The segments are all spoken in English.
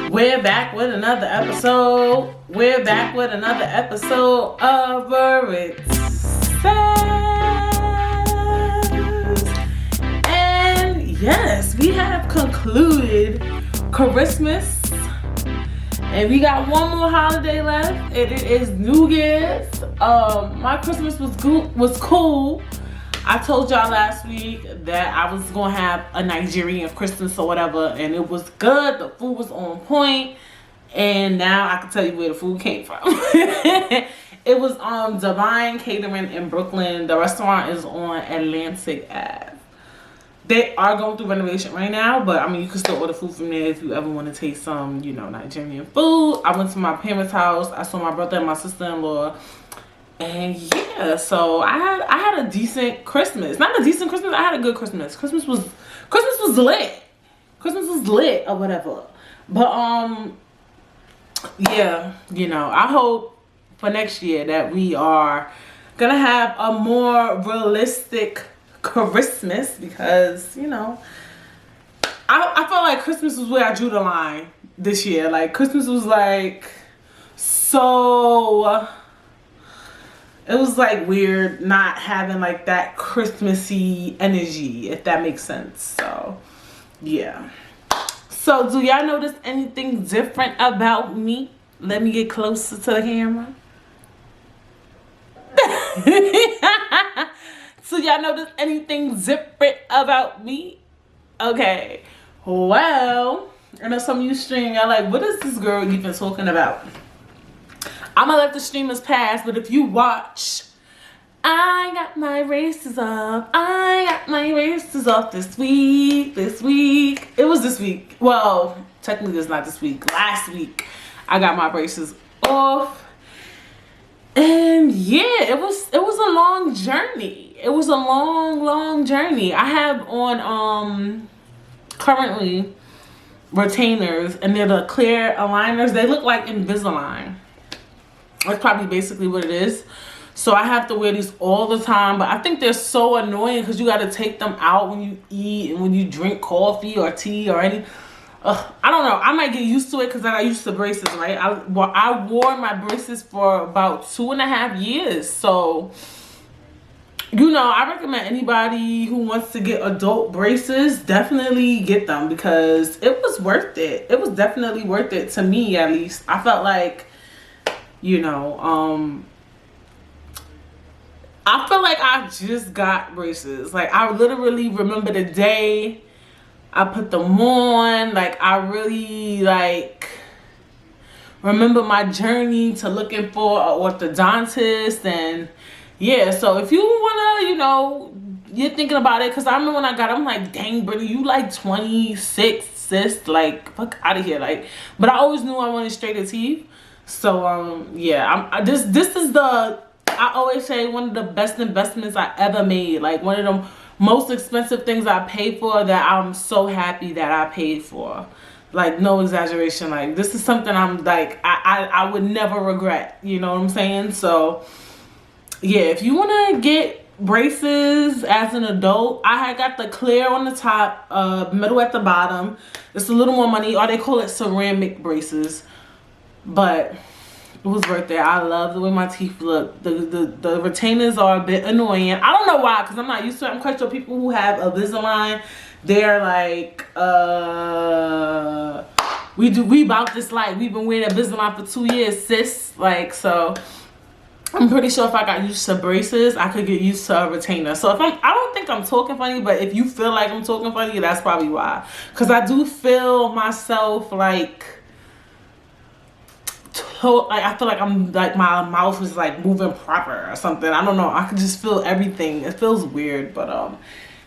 We're back with another episode. We're back with another episode of Britt Says. And yes, we have concluded Christmas. And we got one more holiday left. And it is New Year's. My Christmas was cool. I told y'all last week that I was gonna have a Nigerian Christmas or whatever, and it was good. The food was on point, and now I can tell you where the food came from. It was Divine Catering in Brooklyn. The restaurant is on Atlantic Ave. They are going through renovation right now, but I mean, you can still order food from there if you ever want to taste some, Nigerian food. I went to my parents' house. I saw my brother and my sister-in-law. And yeah, so I had a decent Christmas. Not a decent Christmas, I had a good Christmas. Christmas was lit. Christmas was lit or whatever. But yeah, I hope for next year that we are gonna have a more realistic Christmas because, I felt like Christmas was where I drew the line this year. Like Christmas was like so. It was like weird not having like that Christmassy energy, if that makes sense. So, yeah. So, do y'all notice anything different about me? Let me get closer to the camera. So, y'all notice anything different about me? Okay. Well, I know some of you stream, y'all like, what is this girl even talking about? I'm gonna let the streamers pass, but if you watch, I got my braces off. I got my braces off this week. It was this week. Well, technically it's not this week. Last week, I got my braces off. And yeah, it was a long journey. It was a long journey. I have on currently retainers, and they're the clear aligners. They look like Invisalign. That's probably basically what it is. So I have to wear these all the time, but I think they're so annoying because you got to take them out when you eat and when you drink coffee or tea or any. I don't know. I might get used to it because I got used to braces, right? I wore my braces for about 2.5 years. So, I recommend anybody who wants to get adult braces, definitely get them because it was worth it. It was definitely worth it to me, at least. I felt like, I feel like I just got braces. Like, I literally remember the day I put them on. Like, I really, remember my journey to looking for an orthodontist. And, yeah, so if you want to, you're thinking about it. Because I remember when I got it, I'm like, dang, Brittany, you like 26, sis. Like, fuck out of here. Like, but I always knew I wanted straighter teeth. So, yeah, this is I always say one of the best investments I ever made. Like, one of the most expensive things I paid for that I'm so happy that I paid for. Like, no exaggeration. Like, this is something I'm like, I would never regret. You know what I'm saying? So, yeah, if you want to get braces as an adult, I had got the clear on the top, middle at the bottom. It's a little more money, or they call it ceramic braces. But it was worth it. I love the way my teeth look. The retainers are a bit annoying. I don't know why, because I'm not used to it. I'm quite sure people who have Invisalign, they're like, we about this life. We've been wearing Invisalign for 2 years, sis. Like, so I'm pretty sure if I got used to braces, I could get used to a retainer. So I don't think I'm talking funny, but if you feel like I'm talking funny, that's probably why. Because I do feel myself like, I feel like I'm like my mouth is like moving proper or something. I don't know. I can just feel everything. It feels weird, but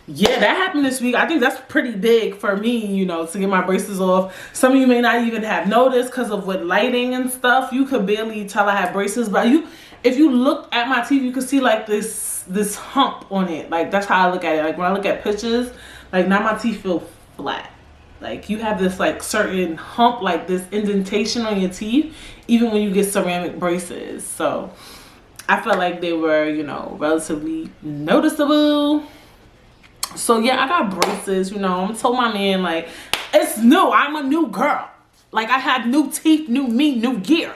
yeah, that happened this week. I think that's pretty big for me, to get my braces off. Some of you may not even have noticed because of with lighting and stuff. You could barely tell I had braces, but if you look at my teeth, you can see like this hump on it. Like, that's how I look at it. Like, when I look at pictures, like, now my teeth feel flat. Like, you have this like certain hump, like this indentation on your teeth, even when you get ceramic braces. So I felt like they were, relatively noticeable. So yeah, I got braces, I told my man, like, it's new. I'm a new girl. Like I have new teeth, new me, new year.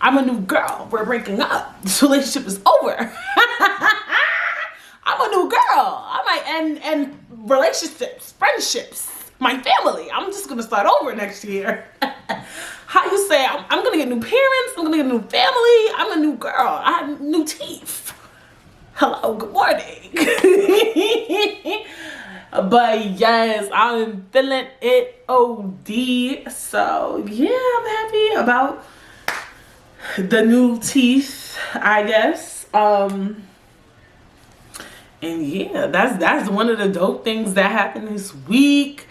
I'm a new girl. We're breaking up. This relationship is over. I'm a new girl. I'm like, and relationships, friendships, my family. I'm just gonna start over next year. How you say? I'm gonna get new parents. I'm gonna get a new family. I'm a new girl. I have new teeth. Hello, good morning. But yes, I'm feeling it OD. So yeah, I'm happy about the new teeth, I guess. And yeah, that's one of the dope things that happened this week.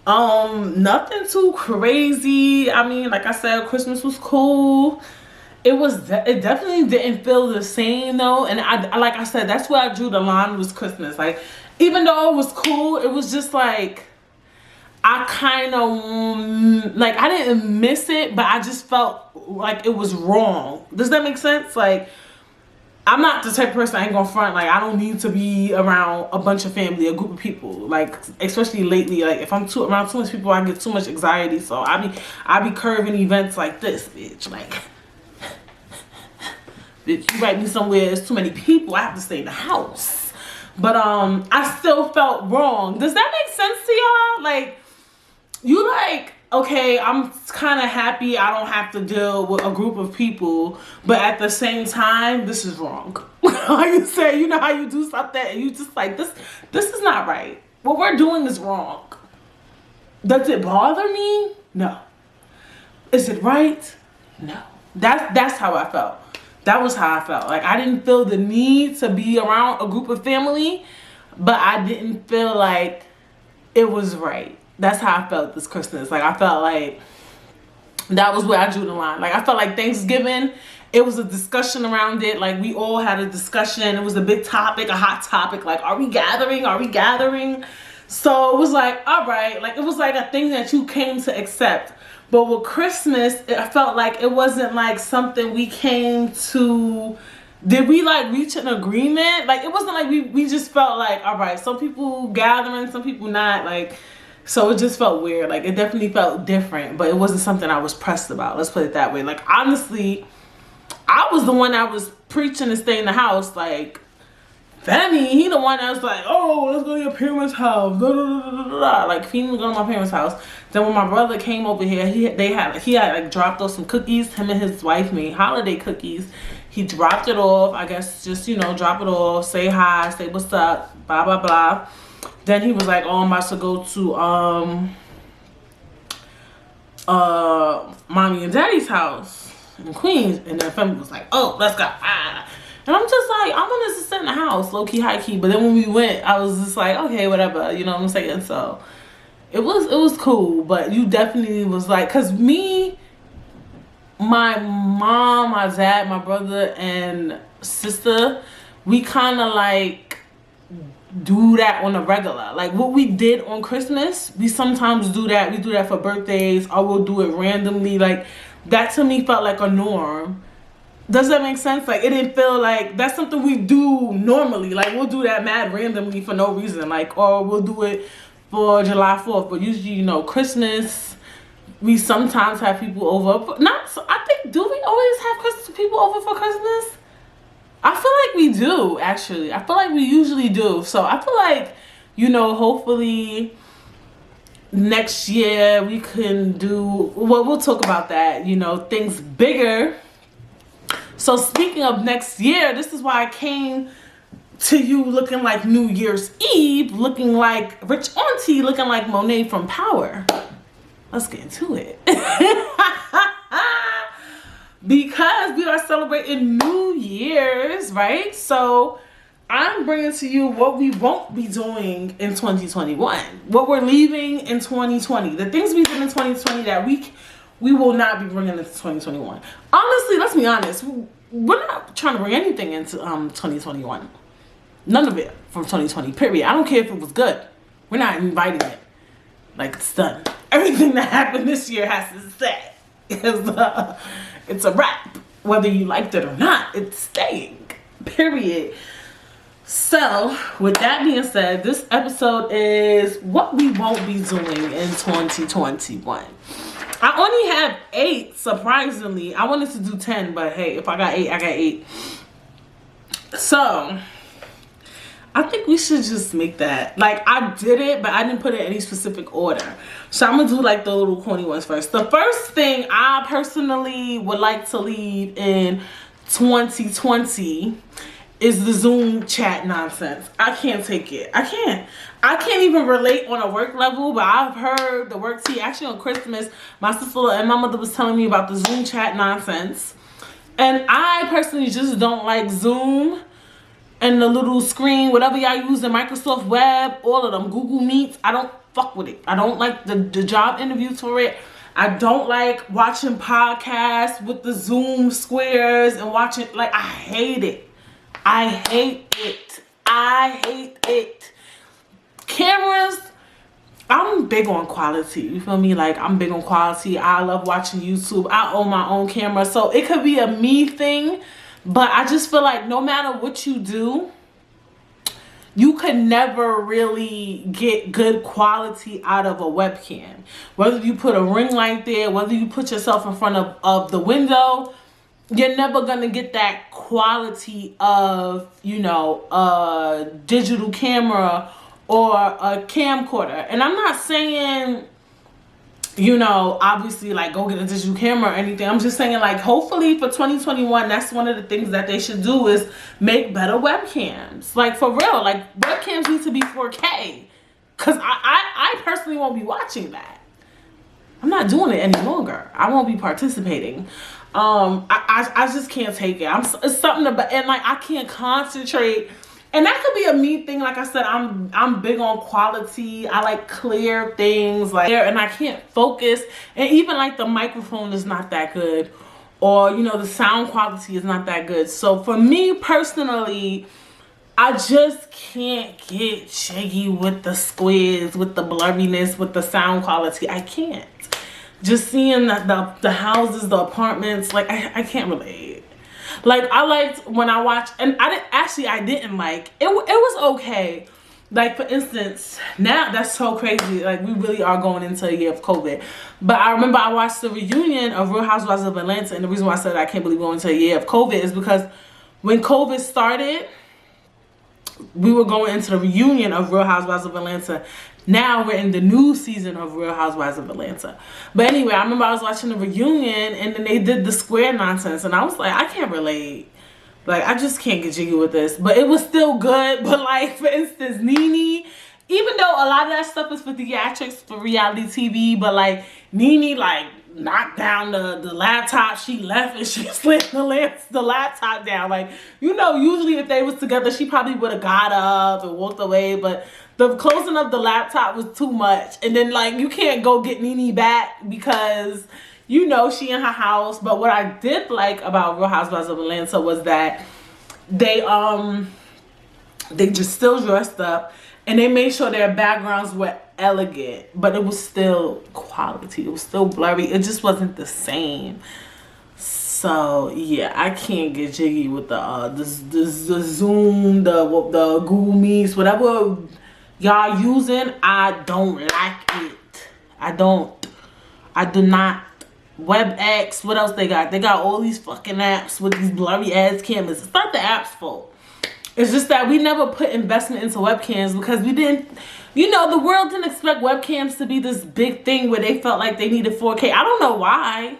Nothing too crazy. I mean, like I said, Christmas was cool. It definitely didn't feel the same though. And I like I said, that's where I drew the line, was Christmas. Like, even though it was cool, it was just like, I kind of, like, I didn't miss it, but I just felt like it was wrong. Does that make sense? Like, I'm not the type of person, I ain't gonna front, like, I don't need to be around a bunch of family, a group of people. Like, especially lately, like, if I'm around too much people, I get too much anxiety. So I be curving events like this, bitch. Like, bitch, you write me somewhere, there's too many people, I have to stay in the house. But I still felt wrong. Does that make sense to y'all? Like, you like, okay, I'm kind of happy I don't have to deal with a group of people, but at the same time, this is wrong. Like you say, you know how you do something and you just like, this is not right. What we're doing is wrong. Does it bother me? No. Is it right? No. That's how I felt. That was how I felt. Like, I didn't feel the need to be around a group of family, but I didn't feel like it was right. That's how I felt this Christmas. Like, I felt like that was where I drew the line. Like, I felt like Thanksgiving, it was a discussion around it. Like, we all had a discussion. It was a big topic, a hot topic. Like, are we gathering? Are we gathering? So it was like, all right. Like, it was like a thing that you came to accept. But with Christmas, I felt like it wasn't like something we came to. Did we like reach an agreement? Like, it wasn't like we just felt like, all right, some people gathering, some people not. Like, so it just felt weird. Like, it definitely felt different, but it wasn't something I was pressed about. Let's put it that way. Like, honestly, I was the one that was preaching to stay in the house. Like, Femi, he the one that was like, oh, let's go to your parents' house. Da, da, da, da, da. Like, he didn't go to my parents' house. Then when my brother came over here, he had like dropped off some cookies. Him and his wife made holiday cookies. He dropped it off. I guess just, you know, drop it off, say hi, say what's up, blah, blah, blah. Then he was like, oh, I'm about to go to mommy and daddy's house in Queens. And then Femi was like, oh, let's go. Ah. And I'm just like, I'm gonna just sit in the house, low key, high key. But then when we went, I was just like, okay, whatever, you know what I'm saying? So it was cool. But you definitely was like, cause me, my mom, my dad, my brother, and sister, we kind of like do that on a regular. Like, what we did on Christmas, we sometimes do that. We do that for birthdays, or we'll do it randomly. Like, that to me felt like a norm. Does that make sense? Like, it didn't feel like that's something we do normally. Like, we'll do that mad randomly for no reason. Like, or we'll do it for July 4th. But usually, you know, Christmas, we sometimes have people over. Not so, I think, do we always have people over for Christmas? I feel like we do, actually. I feel like we usually do. So I feel like, you know, hopefully next year we can do, well, we'll talk about that, you know, things bigger. So speaking of next year, this is why I came to you looking like New Year's Eve, looking like Rich Auntie, looking like Monet from Power. Let's get into it. Because we are celebrating New Year's, right? So I'm bringing to you what we won't be doing in 2021. What we're leaving in 2020. The things we did in 2020 that we will not be bringing into 2021. Honestly, let's be honest. We're not trying to bring anything into 2021. None of it from 2020, period. I don't care if it was good. We're not inviting it. Like, it's done. Everything that happened this year has to stay. It's a wrap. Whether you liked it or not, it's staying. Period. So, with that being said, this episode is what we won't be doing in 2021. I only have 8, surprisingly. I wanted to do 10, but hey, if I got 8, I got 8. So, I think we should just make that. Like, I did it, but I didn't put it in any specific order. So, I'm going to do, like, the little corny ones first. The first thing I personally would like to leave in 2020 is the Zoom chat nonsense. I can't take it. I can't even relate on a work level, but I've heard the work tea. Actually, on Christmas, my sister and my mother was telling me about the Zoom chat nonsense. And I personally just don't like Zoom and the little screen, whatever y'all use in Microsoft Web, all of them, Google Meets. I don't fuck with it. I don't like the job interviews for it. I don't like watching podcasts with the Zoom squares and watching, like, I hate it. I hate it. I hate it. Cameras, I'm big on quality. You feel me? Like, I'm big on quality. I love watching YouTube. I own my own camera. So it could be a me thing, but I just feel like no matter what you do, you could never really get good quality out of a webcam. Whether you put a ring light there, whether you put yourself in front of the window, you're never gonna get that quality of, you know, a digital camera or a camcorder. And I'm not saying, you know, obviously, like, go get a digital camera or anything. I'm just saying, like, hopefully for 2021, that's one of the things that they should do is make better webcams. Like, for real, like, webcams need to be 4K. Because I personally won't be watching that. I'm not doing it any longer. I won't be participating. I just can't take it. It's something about, and like, I can't concentrate. And that could be a me thing. Like I said, I'm big on quality. I like clear things, like, and I can't focus. And even like the microphone is not that good, or, you know, the sound quality is not that good. So for me personally, I just can't get jiggy with the squids, with the blurriness, with the sound quality. I can't. Just seeing the houses, the apartments, like, I can't relate. Like, I liked when I watched, and I didn't like, it was okay. Like, for instance, now that's so crazy. Like, we really are going into a year of COVID. But I remember I watched the reunion of Real Housewives of Atlanta, and the reason why I said I can't believe we're going into a year of COVID is because when COVID started, we were going into the reunion of Real Housewives of Atlanta. Now we're in the new season of Real Housewives of Atlanta. But anyway, I remember I was watching the reunion and then they did the square nonsense. And I was like, I can't relate. Like, I just can't get jiggy with this. But it was still good. But like, for instance, Nene, even though a lot of that stuff is for theatrics, for reality TV, but like, Nene, like, knocked down the laptop. She left and she slammed the laptop down. Like, you know, usually if they was together, she probably would have got up and walked away. But the closing of the laptop was too much. And then, like, you can't go get Nene back because, you know, she in her house. But what I did like about Real Housewives of Atlanta was that they just still dressed up and they made sure their backgrounds were elegant, but it was still quality. It was still blurry. It just wasn't the same. So yeah, I can't get jiggy with the Zoom, the Google Meets, whatever y'all using. I don't like it. I do not. WebEx, what else they got? They got all these fucking apps with these blurry ass cameras. It's not the app's fault. It's just that we never put investment into webcams because we didn't, you know, the world didn't expect webcams to be this big thing where they felt like they needed 4K. I don't know why.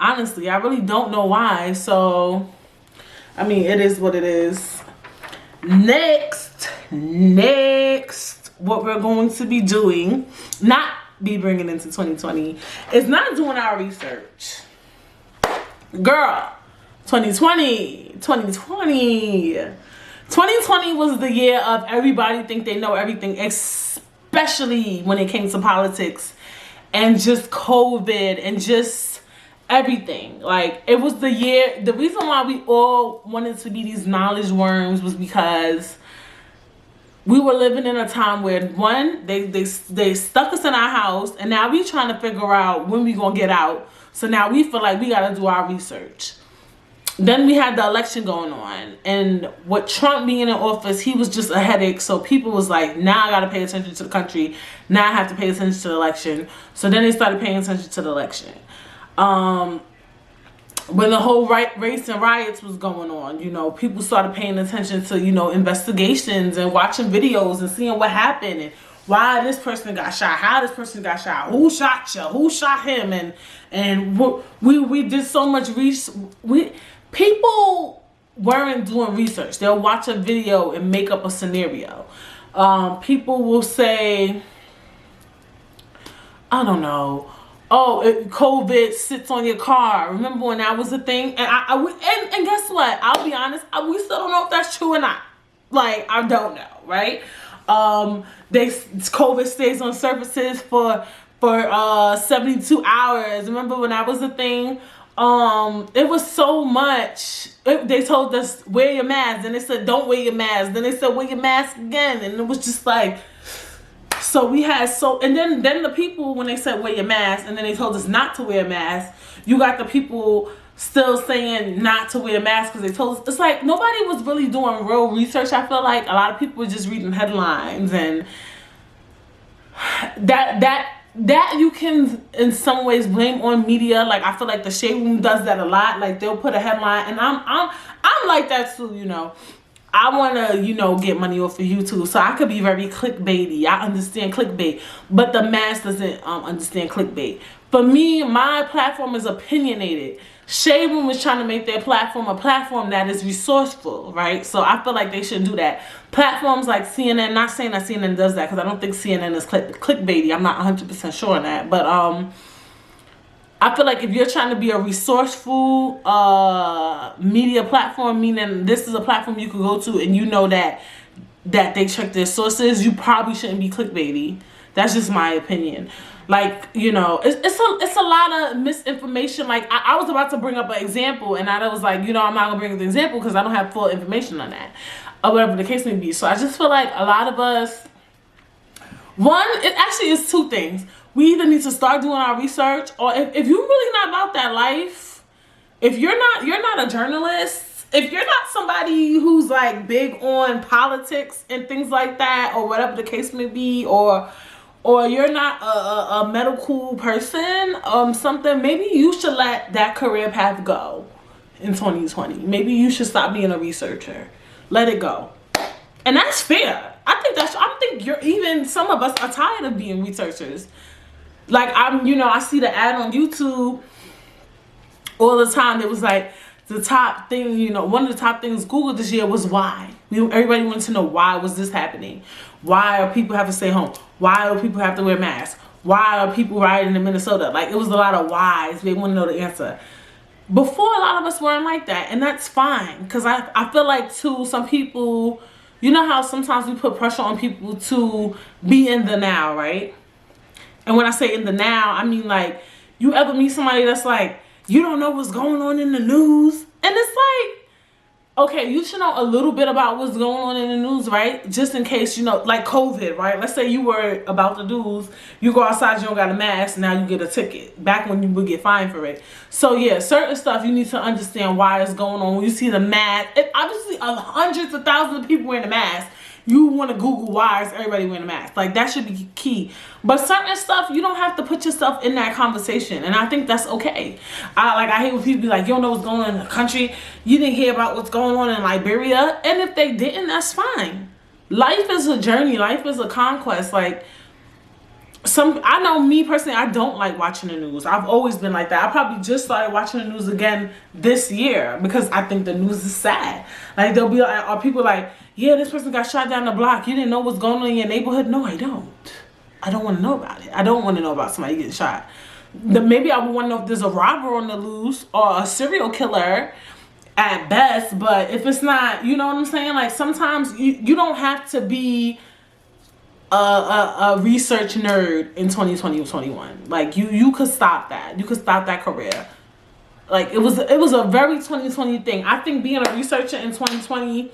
Honestly, I really don't know why. So, I mean, it is what it is. Next, what we're going to be doing, not be bringing into 2020, is not doing our research. Girl, 2020 was the year of everybody think they know everything, especially when it came to politics and just COVID and just everything. Like, it was the year, the reason why we all wanted to be these knowledge worms was because we were living in a time where, one, they stuck us in our house, and now we trying to figure out when we gonna get out. So now we feel like we gotta do our research. then we had the election going on, and with Trump being in office, he was just a headache. So people was like, now I gotta pay attention to the country. Now I have to pay attention to the election. So then they started paying attention to the election. When the whole race and riots was going on, you know, people started paying attention to, you know, investigations and watching videos and seeing what happened and why this person got shot, how this person got shot, who shot you, who shot him, and we did so much research. People weren't doing research. They'll watch a video and make up a scenario. People will say, I don't know, oh, COVID sits on your car. Remember when that was a thing? And guess what? I'll be honest, we still don't know if that's true or not. Like, I don't know, right? COVID stays on surfaces for 72 hours. Remember when that was a thing? It was so much. They told us wear your mask, then they said don't wear your mask, then they said wear your mask again, and it was just like, so we had and then the people, when they said wear your mask and then they told us not to wear a mask, you got the people still saying not to wear a mask because they told us. It's like nobody was really doing real research. I feel like a lot of people were just reading headlines, and that you can in some ways blame on media. Like I feel like the Shade Room does that a lot. Like they'll put a headline, and I'm like that too, you know. I want to, you know, get money off of YouTube, so I could be very clickbaity. I understand clickbait, but the mass doesn't understand clickbait. For me, my platform is opinionated. Shade Room is trying to make their platform a platform that is resourceful, right? So I feel like they should do that. Platforms like CNN, not saying that CNN does that, because I don't think CNN is clickbaity. I'm not 100% sure on that, but I feel like if you're trying to be a resourceful media platform, meaning this is a platform you can go to and you know that they check their sources, you probably shouldn't be clickbaity. That's just my opinion. Like, you know, it's a lot of misinformation. Like I was about to bring up an example, and I was like, you know, I'm not gonna bring up the example because I don't have full information on that, or whatever the case may be. So I just feel like a lot of us, it actually is two things. We either need to start doing our research, or if you're really not about that life, if you're not a journalist, if you're not somebody who's like big on politics and things like that, or whatever the case may be, or you're not a medical person, something, maybe you should let that career path go in 2020. Maybe you should stop being a researcher. Let it go. And that's fair. I think even some of us are tired of being researchers. Like I see the ad on YouTube all the time. It was like the top thing, you know, one of the top things Google this year was why. Everybody wanted to know, why was this happening? Why are people have to stay home? Why do people have to wear masks? Why are people riding in Minnesota? Like it was a lot of whys. They want to know the answer. Before, a lot of us weren't like that, and that's fine, because I feel like too, some people, you know how sometimes we put pressure on people to be in the now, right? And when I say in the now, I mean like, you ever meet somebody that's like, you don't know what's going on in the news? And it's like, okay, you should know a little bit about what's going on in the news, right? Just in case, you know, like COVID, right? Let's say you were about the news, you go outside, you don't got a mask, now you get a ticket. Back when you would get fined for it. So yeah, certain stuff you need to understand why it's going on. When you see the mask, obviously hundreds of thousands of people wearing a mask, you want to Google why is everybody wearing a mask. Like that should be key. But certain stuff, you don't have to put yourself in that conversation. And I think that's okay. I hate when people be like, you don't know what's going on in the country. You didn't hear about what's going on in Liberia. And if they didn't, that's fine. Life is a journey. Life is a conquest. Like I know me personally, I don't like watching the news. I've always been like that. I probably just started watching the news again this year because I think the news is sad. Like they'll be like, are people like, yeah, this person got shot down the block. You didn't know what's going on in your neighborhood? No, I don't. I don't want to know about it. I don't want to know about somebody getting shot. Maybe I would want to know if there's a robber on the loose or a serial killer at best. But if it's not, you know what I'm saying? Like sometimes you don't have to be a research nerd in 2020 or 21. Like you could stop that. You could stop that career. Like it was a very 2020 thing. I think being a researcher in 2020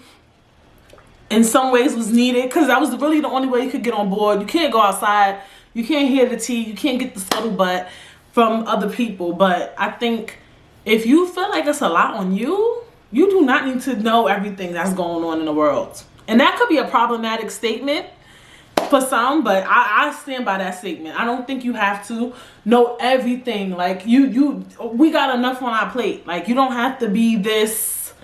in some ways was needed, because that was really the only way you could get on board. You can't go outside, you can't hear the tea, you can't get the scuttlebutt from other people. But I think If you feel like it's a lot on you, you do not need to know everything that's going on in the world. And that could be a problematic statement for some, but I stand by that statement. I don't think you have to know everything. Like we got enough on our plate. Like you don't have to be this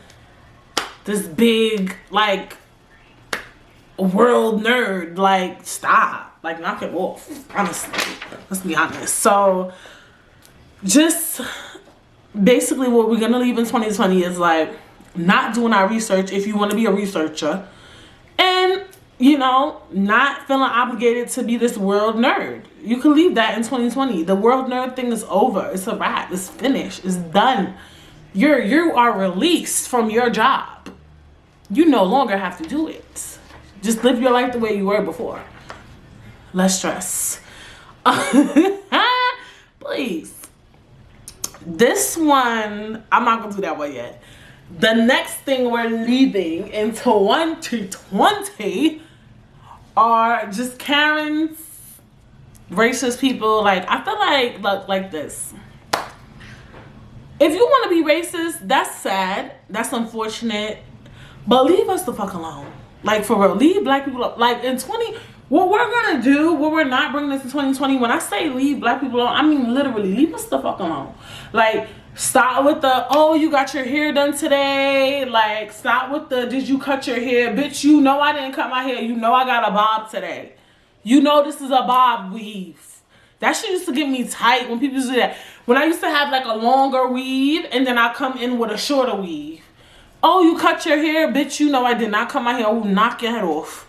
big like world nerd. Like stop. Like knock it off. Honestly, let's be honest. So just basically what we're gonna leave in 2020 is like not doing our research if you want to be a researcher, and you know, not feeling obligated to be this world nerd. You can leave that in 2020. The world nerd thing is over. It's a wrap. It's finished. It's done. You are released from your job. You no longer have to do it. Just live your life the way you were before. Less stress. Please. This one, I'm not gonna do that one yet. The next thing we're leaving in 2020 are just Karen's, racist people. Like I feel like this. If you want to be racist, that's sad. That's unfortunate. But leave us the fuck alone. Like for real, leave black people alone. Like in what we're gonna do, what we're not bringing this in 2020. When I say leave black people alone, I mean literally leave us the fuck alone. Like stop with the, oh, you got your hair done today. Like stop with the, did you cut your hair? Bitch, you know I didn't cut my hair. You know I got a bob today. You know this is a bob weave. That shit used to get me tight when people used to do that. When I used to have like a longer weave and then I come in with a shorter weave. Oh, you cut your hair? Bitch, you know I did not cut my hair. I will knock your head off.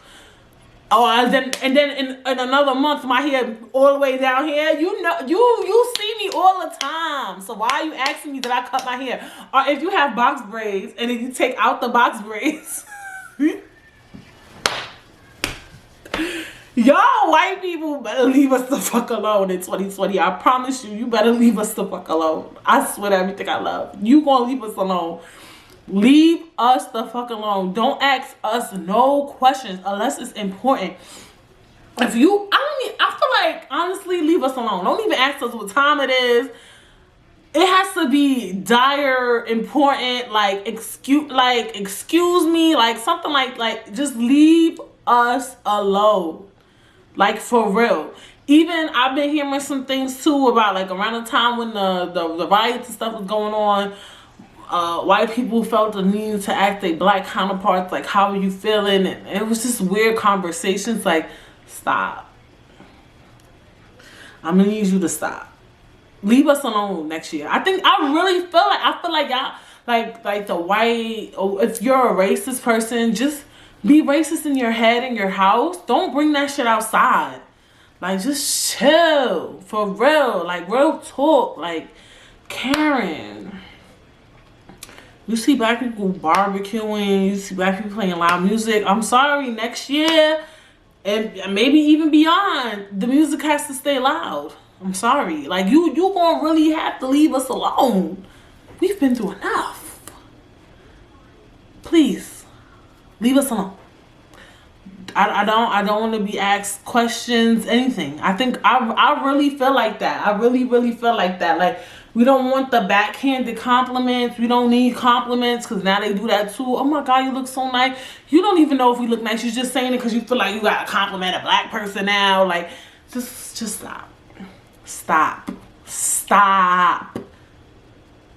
Oh, and then in another month, my hair all the way down here. You know, you see me all the time. So why are you asking me that I cut my hair? Or if you have box braids and then you take out the box braids. Y'all white people better leave us the fuck alone in 2020. I promise you, you better leave us the fuck alone. I swear to everything I love. You gonna leave us alone. Leave us the fuck alone. Don't ask us no questions unless it's important. I feel like, honestly, leave us alone. Don't even ask us what time it is. It has to be dire, important, like excuse me, like something like just leave us alone. Like for real. Even I've been hearing some things too about like around the time when the riots and stuff was going on. White people felt the need to ask their black counterparts, like, how are you feeling? And it was just weird conversations. Like, stop. I'm gonna need you to stop. Leave us alone next year. I really feel like y'all, like the white, if you're a racist person, just be racist in your head, in your house. Don't bring that shit outside. Like, just chill. For real. Like, real talk. Like, Karen. You see black people barbecuing. You see black people playing loud music. I'm sorry, next year, and maybe even beyond, the music has to stay loud. I'm sorry. Like, you gonna really have to leave us alone. We've been through enough. Please, leave us alone. I don't want to be asked questions, anything. I think I really feel like that. I really feel like that. Like, we don't want the backhanded compliments. We don't need compliments because now they do that too. Oh my God, you look so nice. You don't even know if we look nice. You're just saying it because you feel like you got to compliment a black person now. Like, just stop. Stop.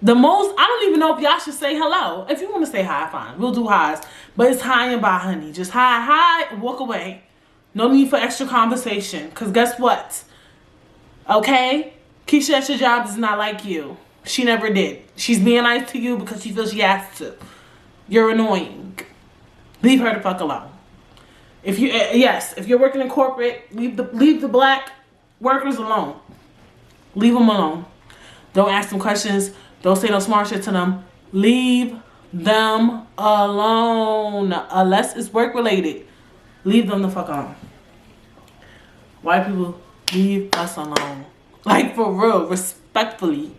The most, I don't even know if y'all should say hello. If you want to say hi, fine. We'll do highs. But it's hi and bye, honey. Just hi, walk away. No need for extra conversation. Because guess what? Okay? Keisha at your job is not like you. She never did. She's being nice to you because she feels she has to. You're annoying. Leave her the fuck alone. If you're working in corporate, leave the black workers alone. Leave them alone. Don't ask them questions. Don't say no smart shit to them. Leave them alone. Unless it's work related. Leave them the fuck alone. White people, leave us alone. Like, for real, respectfully.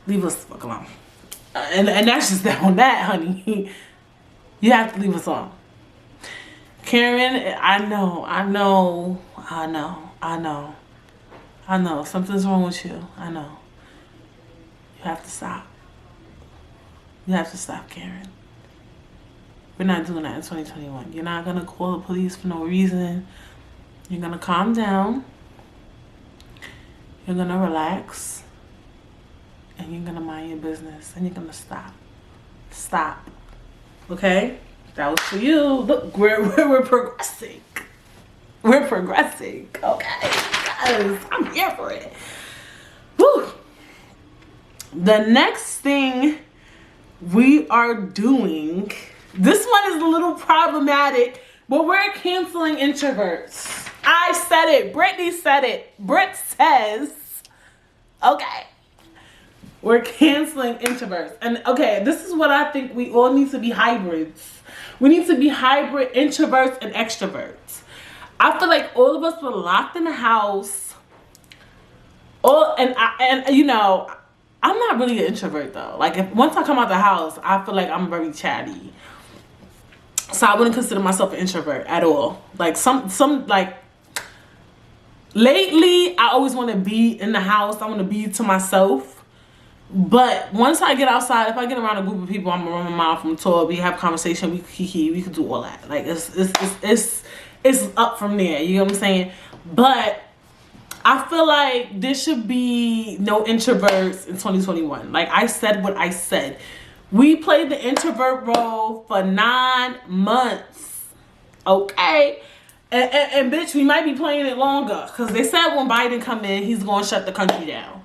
Leave us the fuck alone. And that's just that on that, honey. You have to leave us alone. Karen, I know. Something's wrong with you. I know. You have to stop. You have to stop caring. We're not doing that in 2021. You're not gonna call the police for no reason. You're gonna calm down. You're gonna relax. And you're gonna mind your business. And you're gonna stop. Stop. Okay? That was for you. Look, we're progressing. We're progressing. Okay? Yes, I'm here for it. Woo. The next thing we are doing, this one is a little problematic, but we're canceling introverts. I said it. Brittany said it. Britt says, okay. We're canceling introverts. And okay, this is what I think we all need to be hybrids. We need to be hybrid introverts and extroverts. I feel like all of us were locked in the house. And you know, I'm not really an introvert though. Like once I come out the house, I feel like I'm very chatty. So I wouldn't consider myself an introvert at all. Like some like lately I always want to be in the house. I want to be to myself. But once I get outside, if I get around a group of people, I'm gonna run my mouth from tour, we have conversation, we kiki, we can do all that. Like it's up from there, you know what I'm saying? But I feel like there should be no introverts in 2021. Like I said what I said. We played the introvert role for 9 months. Okay? And bitch, we might be playing it longer. Because they said when Biden come in, he's going to shut the country down.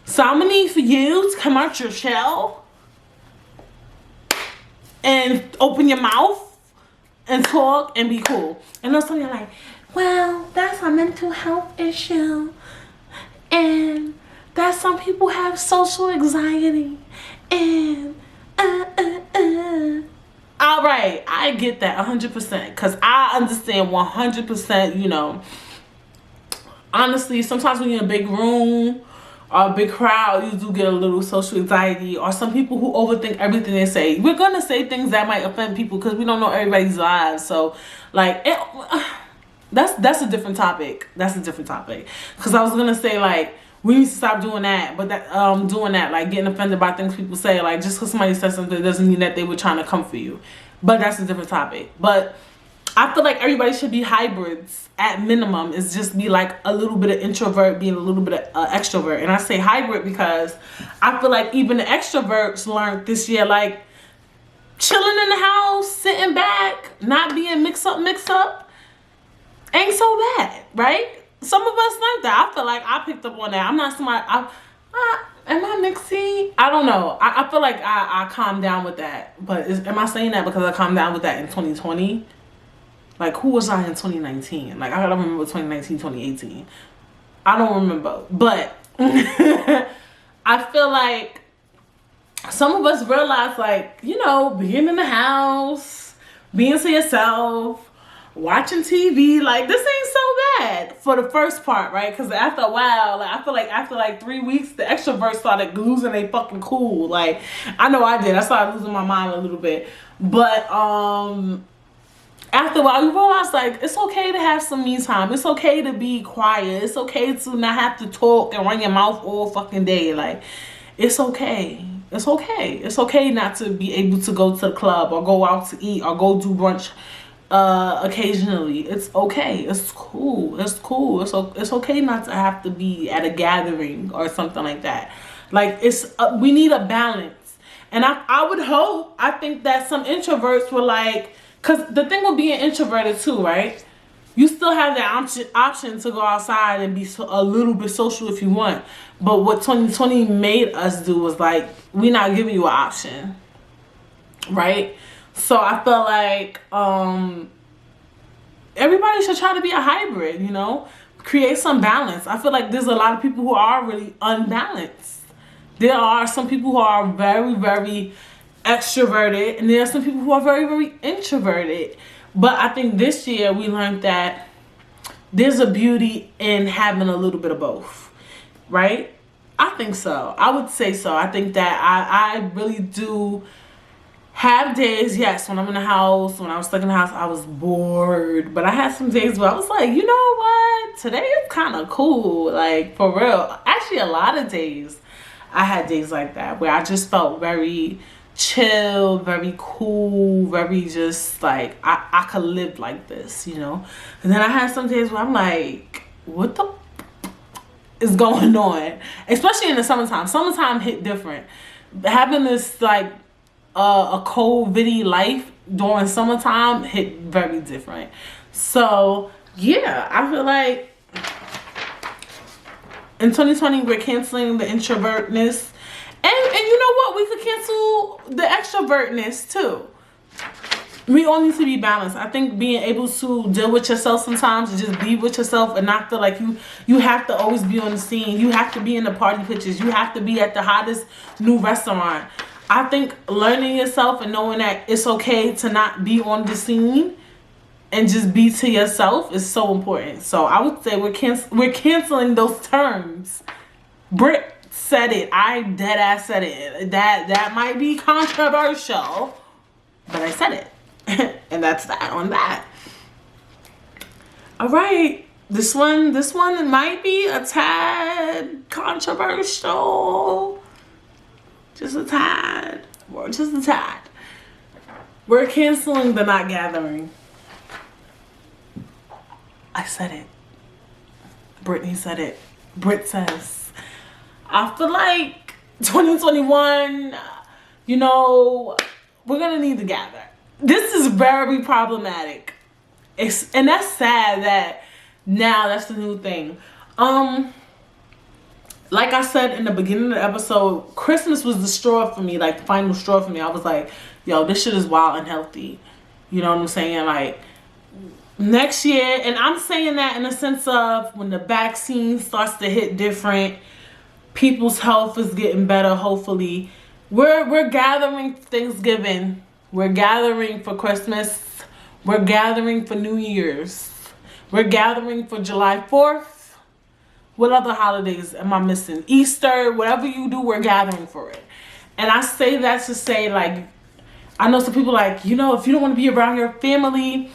So I'm going to need for you to come out your shell and open your mouth and talk and be cool. And then some of you are like, well, that's a mental health issue. And that some people have social anxiety. And, All right, I get that 100%. Because I understand 100%, you know. Honestly, sometimes when you're in a big room or a big crowd, you do get a little social anxiety. Or some people who overthink everything they say. We're going to say things that might offend people because we don't know everybody's lives. So, like, that's a different topic. That's a different topic. Because I was going to say, like, we need to stop doing that. But that doing that, like, getting offended by things people say. Like, just because somebody says something doesn't mean that they were trying to come for you. But that's a different topic. But I feel like everybody should be hybrids at minimum. Is just be like a little bit of introvert, being a little bit of extrovert. And I say hybrid because I feel like even the extroverts learned this year, like, chilling in the house, sitting back, not being mix up, ain't so bad, right? Some of us like that. I feel like I picked up on that. I'm not somebody, am I mixy? I don't know. I feel like I calmed down with that. But am I saying that because I calmed down with that in 2020? Like, who was I in 2019? Like, I don't remember 2019, 2018. I don't remember. But I feel like some of us realize, like, you know, being in the house, being to yourself, watching TV, like, this ain't so bad for the first part, right? Because after a while, like, I feel like after like 3 weeks, the extroverts started losing their fucking cool. Like, I know I did. I started losing my mind a little bit. But after a while, you realize, like, it's okay to have some me time. It's okay to be quiet. It's okay to not have to talk and run your mouth all fucking day. Like, it's okay. It's okay. It's okay not to be able to go to the club or go out to eat or go do brunch occasionally. It's okay. It's cool. It's cool. It's okay not to have to be at a gathering or something like that. Like, it's we need a balance. And I would hope, I think that some introverts were like, because the thing with being introverted too, right? You still have that option to go outside and be a little bit social if you want. But what 2020 made us do was, like, we're not giving you an option, right? So I feel like everybody should try to be a hybrid, you know? Create some balance. I feel like there's a lot of people who are really unbalanced. There are some people who are very, very extroverted, and there are some people who are very, very introverted. But I think this year we learned that there's a beauty in having a little bit of both, right? I think so. I would say so. I think that I really do have days, yes, when I'm in the house, when I was stuck in the house, I was bored. But I had some days where I was like, you know what? Today is kind of cool. Like, for real. Actually, a lot of days I had days like that where I just felt very chill, very cool, very just like I could live like this, you know. And then I had some days where I'm like, what the is going on? Especially in the summertime. Summertime hit different. Having this like a COVID life during summertime hit very different. So yeah, I feel like in 2020 we're canceling the introvertness. And you know what? We could cancel the extrovertness too. We all need to be balanced. I think being able to deal with yourself sometimes and just be with yourself and not feel like you have to always be on the scene. You have to be in the party pictures. You have to be at the hottest new restaurant. I think learning yourself and knowing that it's okay to not be on the scene and just be to yourself is so important. So I would say we're canceling those terms. Britt said it. I dead ass said it. That might be controversial, but I said it. And that's that on that. All right, this one might be a tad controversial. Just a tad. Or just a tad. We're canceling the not gathering. I said it. Brittany said it. Britt says. I feel like 2021, you know, we're gonna need to gather. This is very problematic. And that's sad that now that's the new thing. Like I said in the beginning of the episode, Christmas was the straw for me, like the final straw for me. I was like, yo, this shit is wild and healthy. You know what I'm saying? Like, next year, and I'm saying that in the sense of when the vaccine starts to hit different, people's health is getting better, hopefully. We're gathering Thanksgiving. We're gathering for Christmas. We're gathering for New Year's. We're gathering for July 4th. What other holidays am I missing? Easter, whatever you do, we're gathering for it. And I say that to say, like, I know some people like, you know, if you don't want to be around your family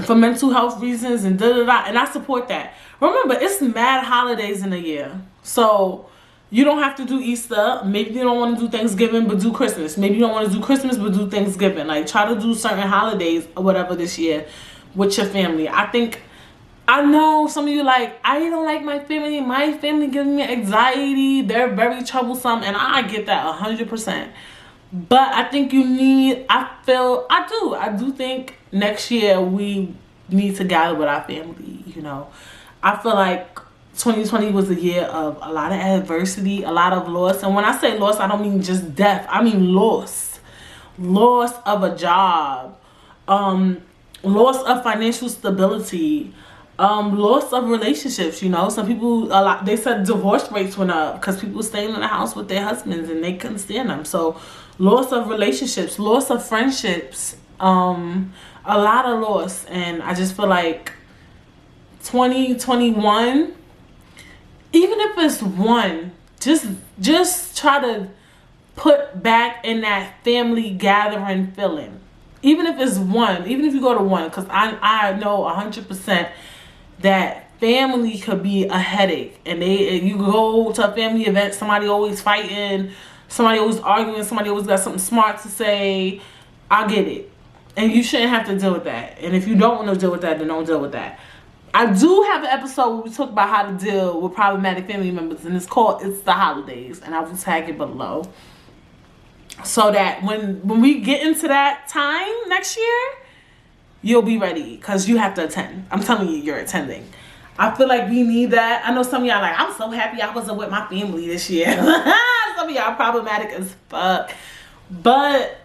for mental health reasons and da-da-da, and I support that. Remember, it's mad holidays in a year. So you don't have to do Easter. Maybe you don't want to do Thanksgiving, but do Christmas. Maybe you don't want to do Christmas, but do Thanksgiving. Like, try to do certain holidays or whatever this year with your family. I know some of you like, I don't like my family. My family gives me anxiety. They're very troublesome, and I get that 100%. But I think I do think next year we need to gather with our family, you know. I feel like 2020 was a year of a lot of adversity, a lot of loss. And when I say loss, I don't mean just death. I mean loss. Loss of a job. Loss of financial stability. Loss of relationships, you know. Some people, they said divorce rates went up because people were staying in the house with their husbands and they couldn't stand them. So loss of relationships, loss of friendships, a lot of loss. And I just feel like 2021, even if it's one, just try to put back in that family gathering feeling. Even if it's one, even if you go to one, because I know 100% that family could be a headache. And you go to a family event, somebody always fighting, somebody always arguing, somebody always got something smart to say. I get it. And you shouldn't have to deal with that. And if you don't want to deal with that, then don't deal with that. I do have an episode where we talk about how to deal with problematic family members, and it's called It's the Holidays, and I will tag it below. So that when we get into that time next year, you'll be ready, because you have to attend. I'm telling you, you're attending. I feel like we need that. I know some of y'all like, I'm so happy I wasn't with my family this year. Some of y'all problematic as fuck. But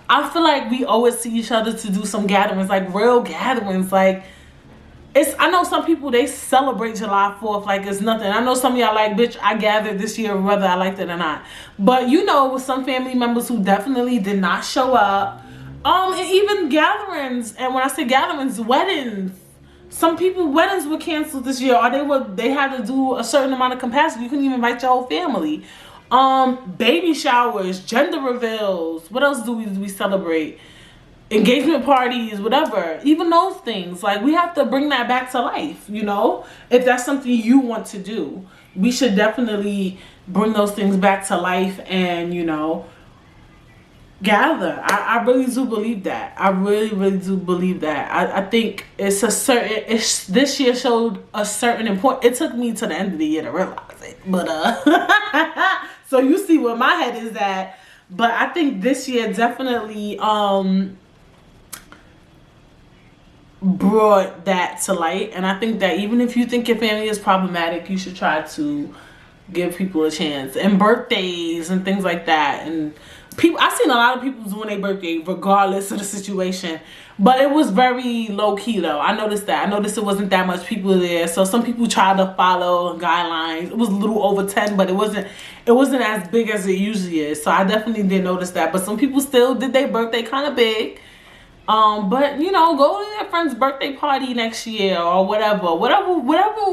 I feel like we always see each other to do some gatherings, like real gatherings. Like, I know some people, they celebrate July 4th like it's nothing. I know some of y'all like, bitch, I gathered this year whether I liked it or not. But you know, with some family members who definitely did not show up. And even gatherings, and when I say gatherings, weddings. Some people, weddings were canceled this year, or they had to do a certain amount of capacity. You couldn't even invite your whole family. Baby showers, gender reveals. What else do we celebrate? Engagement parties, whatever. Even those things. Like, we have to bring that back to life, you know? If that's something you want to do, we should definitely bring those things back to life and, you know, gather. I really do believe that. I really do believe that. I think this year showed a certain importance. It took me to the end of the year to realize it, but so you see where my head is at. But I think this year definitely brought that to light. And I think that even if you think your family is problematic, you should try to give people a chance. And birthdays and things like that. And people, I've seen a lot of people doing their birthday regardless of the situation. But it was very low key though. I noticed that. I noticed it wasn't that much people there. So some people tried to follow guidelines. It was a little over 10, but it wasn't as big as it usually is. So I definitely did notice that. But some people still did their birthday kind of big. But you know, go to your friend's birthday party next year or whatever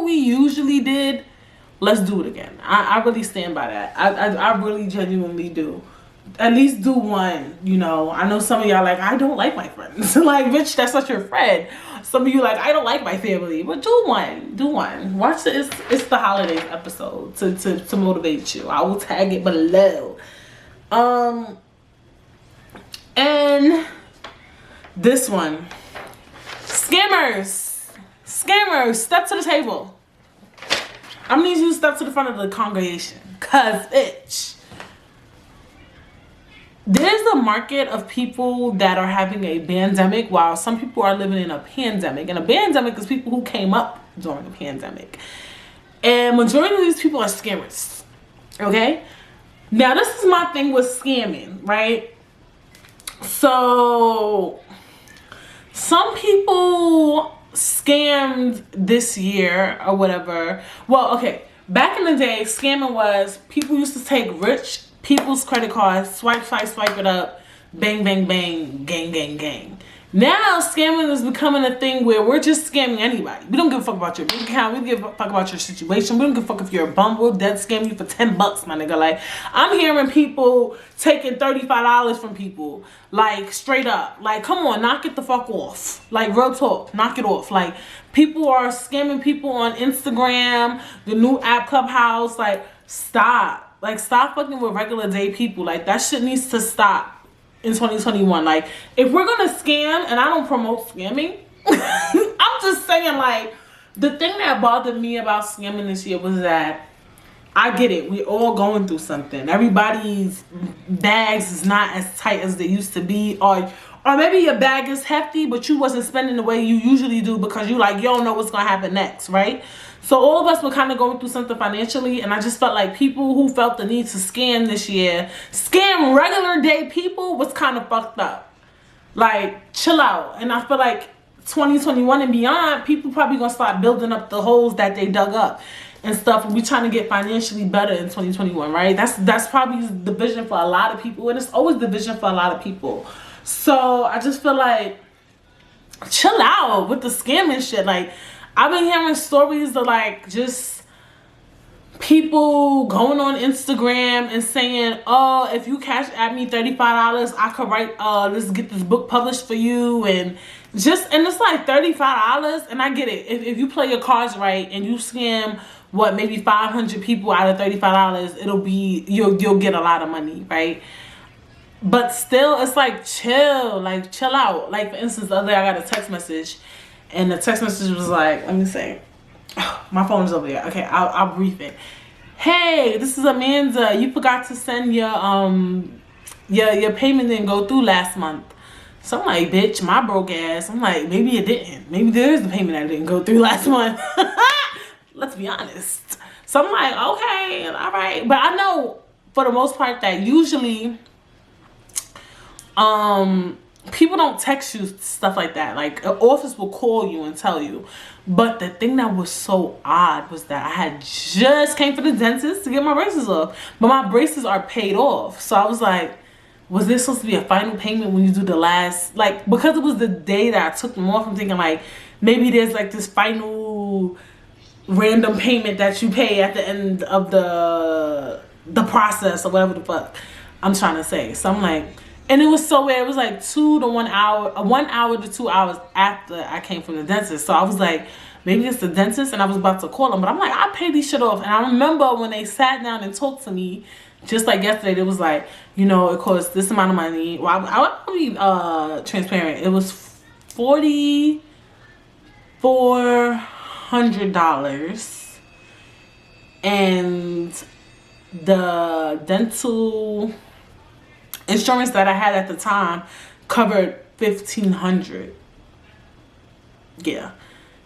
we usually did. Let's do it again. I really stand by that. I really genuinely do. At least do one, you know. I know some of y'all like, I don't like my friends. Like, bitch, that's not your friend. Some of you like, I don't like my family. But do one. Do one. Watch it. It's the holidays episode to motivate you. I will tag it below. And this one. Scammers, step to the table. I'm gonna need you to step to the front of the congregation. Cause bitch, there's a market of people that are having a pandemic while some people are living in a pandemic. And a pandemic is people who came up during a pandemic. And majority of these people are scammers. Okay? Now this is my thing with scamming, right? So some people scammed this year or whatever. Well, okay. Back in the day, scamming was people used to take rich people's credit cards, swipe it up, bang, bang, bang, gang, gang, gang. Now, scamming is becoming a thing where we're just scamming anybody. We don't give a fuck about your bank account. We don't give a fuck about your situation. We don't give a fuck if you're a bum. We'll dead scam you for $10, my nigga. Like, I'm hearing people taking $35 from people. Like, straight up. Like, come on, knock it the fuck off. Like, real talk. Knock it off. Like, people are scamming people on Instagram, the new app Clubhouse. Like, stop. Like, stop fucking with regular day people. Like, that shit needs to stop in 2021. Like, if we're gonna scam, and I don't promote scamming, I'm just saying, like, the thing that bothered me about scamming this year was that I get it. We're all going through something. Everybody's bags is not as tight as they used to be, or maybe your bag is hefty, but you wasn't spending the way you usually do because you like, you don't know what's gonna happen next, right? So all of us were kind of going through something financially, and I just felt like people who felt the need to scam this year, scam regular day people, was kind of fucked up. Like, chill out. And I feel like 2021 and beyond, people probably gonna start building up the holes that they dug up and stuff. And we trying to get financially better in 2021, right? That's probably the vision for a lot of people, and it's always the vision for a lot of people. So I just feel like, chill out with the scamming shit. Like, I've been hearing stories of like just people going on Instagram and saying, oh, if you cash at me $35, I could write, let's get this book published for you. And it's like $35. And I get it. If you play your cards right and you scam, maybe 500 people out of $35, you'll get a lot of money, right? But still, it's like, chill out. Like, for instance, the other day I got a text message. And the text message was like, let me see. My phone is over there. Okay, I'll brief it. Hey, this is Amanda. You forgot to send your payment didn't go through last month. So I'm like, bitch, my broke ass. I'm like, maybe it didn't. Maybe there is the payment that didn't go through last month. Let's be honest. So I'm like, okay, all right. But I know for the most part that usually people don't text you stuff like that. Like, an office will call you and tell you. But the thing that was so odd was that I had just came for the dentist to get my braces off. But my braces are paid off. So I was like, was this supposed to be a final payment when you do the last? Like, because it was the day that I took them off, I'm thinking like, maybe there's like this final random payment that you pay at the end of the process or whatever the fuck I'm trying to say. So I'm like, and it was so weird. It was like 1 hour to 2 hours after I came from the dentist. So I was like, maybe it's the dentist, and I was about to call them, but I'm like, I pay this shit off. And I remember when they sat down and talked to me, just like yesterday, it was like, you know, it costs this amount of money. Well, I'll be transparent. It was $4,400, and the dental insurance that I had at the time covered $1,500. Yeah.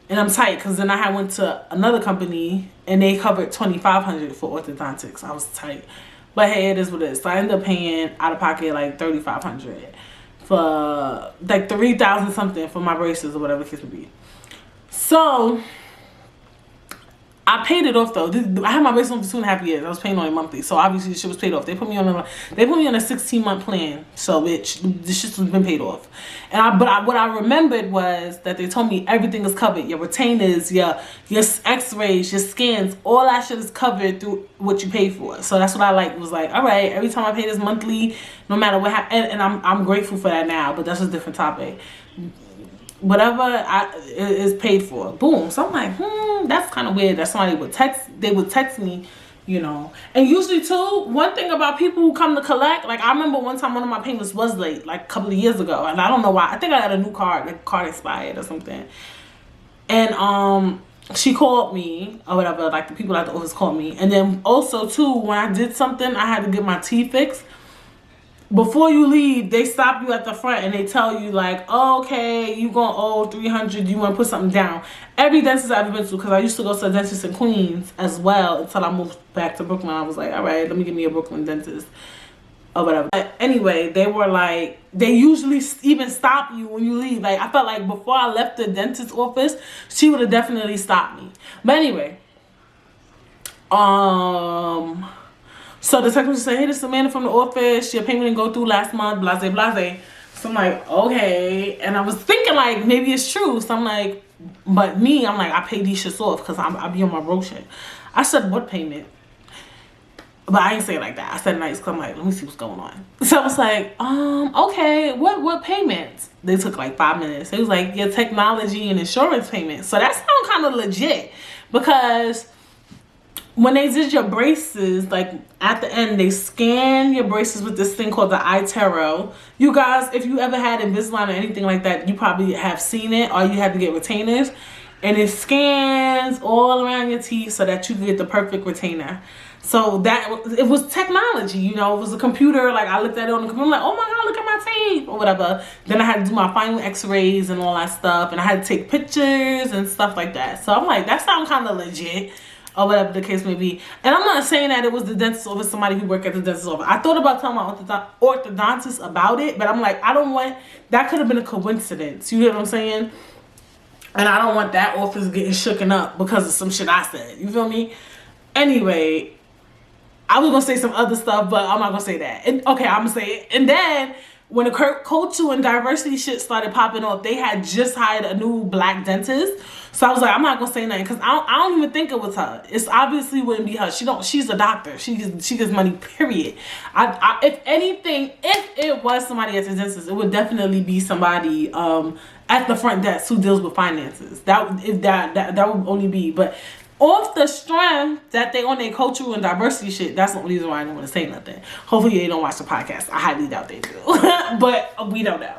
And I'm tight because then I went to another company and they covered $2,500 for orthodontics. I was tight. But hey, it is what it is. So I ended up paying out of pocket like $3,500 for like $3,000 something for my braces or whatever the case would be. So I paid it off though. I had my braces on for 2.5 years. I was paying on it monthly, so obviously the shit was paid off. They put me on a 16-month plan, so bitch, this shit has been paid off. And what I remembered was that they told me everything is covered. Your retainers, your X-rays, your scans, all that shit is covered through what you pay for. So that's what I was like, all right, every time I pay this monthly, no matter what happens, and I'm grateful for that now. But that's a different topic. Whatever is paid for, boom. So I'm like, that's kind of weird that somebody would text me, you know. And usually too, one thing about people who come to collect, like I remember one time one of my payments was late, like a couple of years ago, and I don't know why. I think I got a new card, like card expired or something. And she called me or whatever, like the people at the office called me. And then also too, when I did something, I had to get my teeth fixed. Before you leave, they stop you at the front and they tell you like, oh, okay, you gonna owe $300. You want to put something down? Every dentist I've ever been to, because I used to go to a dentist in Queens as well until I moved back to Brooklyn. I was like, all right, let me get me a Brooklyn dentist or whatever. But anyway, they were like, they usually even stop you when you leave. Like I felt like before I left the dentist's office, she would have definitely stopped me. But anyway, so the technician said, hey, this is Amanda from the office. Your payment didn't go through last month, blase, blase. So I'm like, okay. And I was thinking like, maybe it's true. So I'm like, but me, I'm like, I pay these shits off because I be on my broke shit. I said, what payment? But I ain't say it like that. I said nice because I'm like, let me see what's going on. So I was like, okay, what payments? They took like 5 minutes. It was like your technology and insurance payments. So that sounds kind of legit because when they did your braces, like at the end, they scan your braces with this thing called the iTero. You guys, if you ever had Invisalign or anything like that, you probably have seen it, or you had to get retainers. And it scans all around your teeth so that you can get the perfect retainer. So it was technology, you know, it was a computer. Like I looked at it on the computer, I'm like, oh my God, look at my teeth or whatever. Then I had to do my final x-rays and all that stuff. And I had to take pictures and stuff like that. So I'm like, that sounds kind of legit. Or whatever the case may be. And I'm not saying that it was the dentist's office, somebody who worked at the dentist's office. I thought about telling my orthodontist about it, but I'm like, I don't want, that could have been a coincidence. You get what I'm saying? And I don't want that office getting shooken up because of some shit I said. You feel me? Anyway, I was going to say some other stuff, but I'm not going to say that. And, okay, I'm going to say it. And then when the culture and diversity shit started popping up, they had just hired a new black dentist. So I was like, I'm not gonna say nothing because I don't even think it was her. It's obviously wouldn't be her. She's a doctor. She gets money, period. If anything, if it was somebody at the dentist, it would definitely be somebody at the front desk who deals with finances. That would only be. But off the strength that they on their cultural and diversity shit, that's the only reason why I didn't want to say nothing. Hopefully they don't watch the podcast. I highly doubt they do. But we don't know.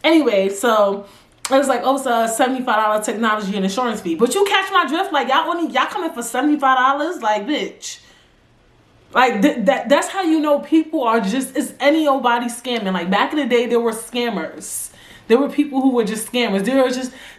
Anyway, so it was like, oh, it's a $75 technology and insurance fee. But you catch my drift? Like, y'all coming for $75? Like, bitch. Like, that's how you know people are just, it's any old body scamming. Like, back in the day, there were scammers. There were people who were just scammers.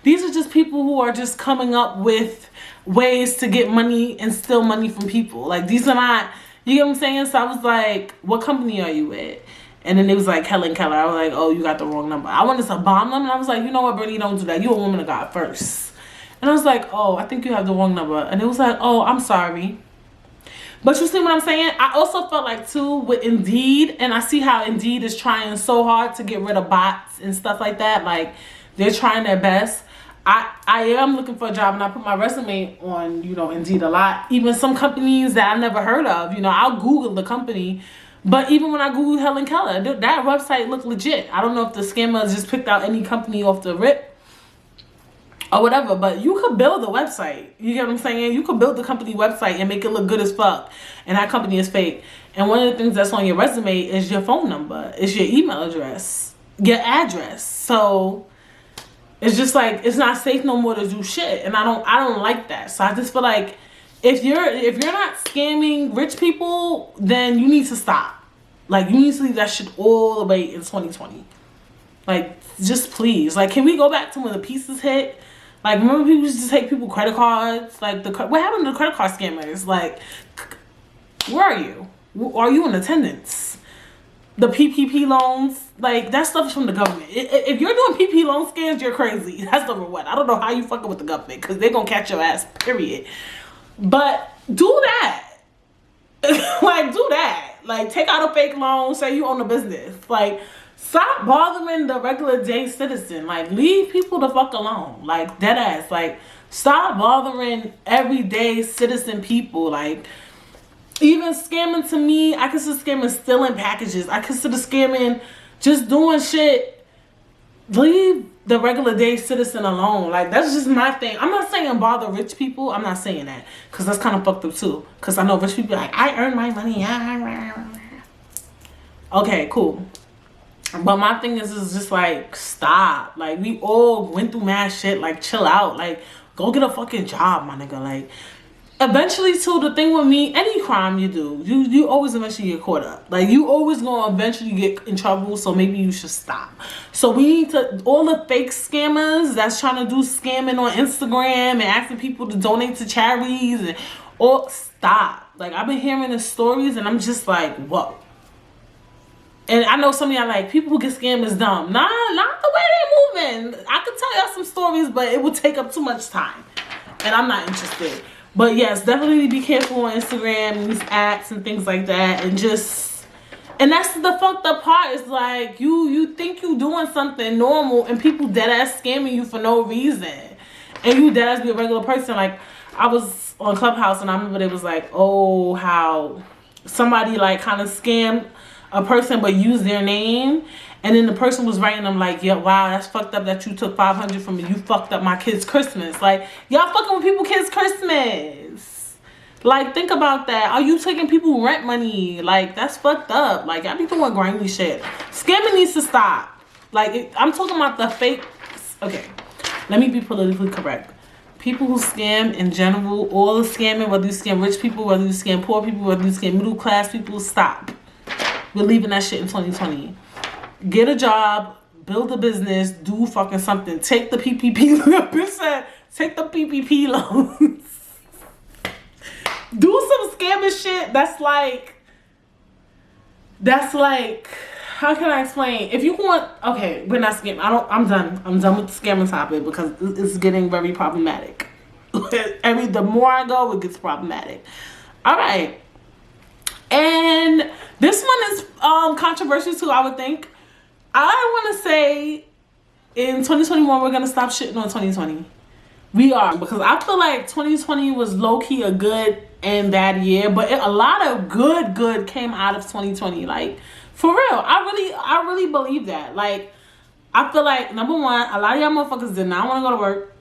These are just people who are just coming up with ways to get money and steal money from people. Like, these are not, you get what I'm saying? So I was like, what company are you with? And then it was like Helen Keller. I was like, oh, you got the wrong number. I wanted to bomb them. And I was like, you know what, Brittany, don't do that. You're a woman of God first. And I was like, oh, I think you have the wrong number. And it was like, oh, I'm sorry. But you see what I'm saying? I also felt like, too, with Indeed. And I see how Indeed is trying so hard to get rid of bots and stuff like that. Like, they're trying their best. I am looking for a job, and I put my resume on, you know, Indeed a lot. Even some companies that I never heard of. You know, I'll Google the company. But even when I Googled Helen Keller, that website looked legit. I don't know if the scammers just picked out any company off the rip or whatever, but you could build a website. You get what I'm saying? You could build the company website and make it look good as fuck, and that company is fake. And one of the things that's on your resume is your phone number, is your email address, your address. So it's just like, it's not safe no more to do shit, and I don't like that. So I just feel like if you're not scamming rich people, then you need to stop. Like, you need to leave that shit all the way in 2020. Like, just please. Like, can we go back to when the pieces hit? Like, remember people used to take people credit cards? Like, what happened to the credit card scammers? Like, where are you? Are you in attendance? The PPP loans, like, that stuff is from the government. If you're doing PPP loan scams, you're crazy. That's number one. I don't know how you fucking with the government, because they're gonna catch your ass, period. But do that. Like, do that. Like, take out a fake loan, say you own a business. Like, stop bothering the regular day citizen. Like, leave people the fuck alone. Like, dead ass. Like, stop bothering everyday citizen people. Like, even scamming, to me, I consider scamming stealing packages. I consider scamming just doing shit. Leave the regular day citizen alone. Like, that's just my thing. I'm not saying bother rich people. I'm not saying that, because that's kind of fucked up too. Because I know rich people are like, I earn my money. Okay, cool. But my thing is just like, stop. Like, we all went through mad shit. Like, chill out. Like, go get a fucking job, my nigga. Like, eventually, too, the thing with me, any crime you do, you always eventually get caught up. Like, you always gonna eventually get in trouble, so maybe you should stop. So we need to, all the fake scammers that's trying to do scamming on Instagram and asking people to donate to charities, and all, stop. Like, I've been hearing the stories, and I'm just like, whoa. And I know some of y'all like, people who get scammed is dumb. Nah, not the way they're moving. I could tell y'all some stories, but it would take up too much time, and I'm not interested. But yes, definitely be careful on Instagram and these apps and things like that. And just, and that's the fucked up part. Is like, you think you doing something normal, and people dead ass scamming you for no reason. And you dead ass be a regular person. Like, I was on Clubhouse, and I remember they was like, oh, how somebody like kind of scammed a person but used their name. And then the person was writing them like, yeah, wow, that's fucked up that you took $500 from me. You fucked up my kid's Christmas. Like, y'all fucking with people kids' Christmas. Like, think about that. Are you taking people rent money? Like, that's fucked up. Like, y'all be doing grimy shit. Scamming needs to stop. Like, I'm talking about the fake. Okay, let me be politically correct. People who scam in general, all the scamming, whether you scam rich people, whether you scam poor people, whether you scam middle class people, stop. We're leaving that shit in 2020. Get a job, build a business, do fucking something. Take the PPP, bitch said, take the PPP loans. Do some scamming shit that's like, how can I explain? If you want, okay, we're not scamming. I'm done. I'm done with the scamming topic, because it's getting very problematic. The more I go, it gets problematic. All right. And this one is controversial too, I would think. I want to say in 2021, we're going to stop shitting on 2020. We are. Because I feel like 2020 was low-key a good and bad year. But a lot of good came out of 2020. Like, for real. I really believe that. Like, I feel like, number one, a lot of y'all motherfuckers did not want to go to work.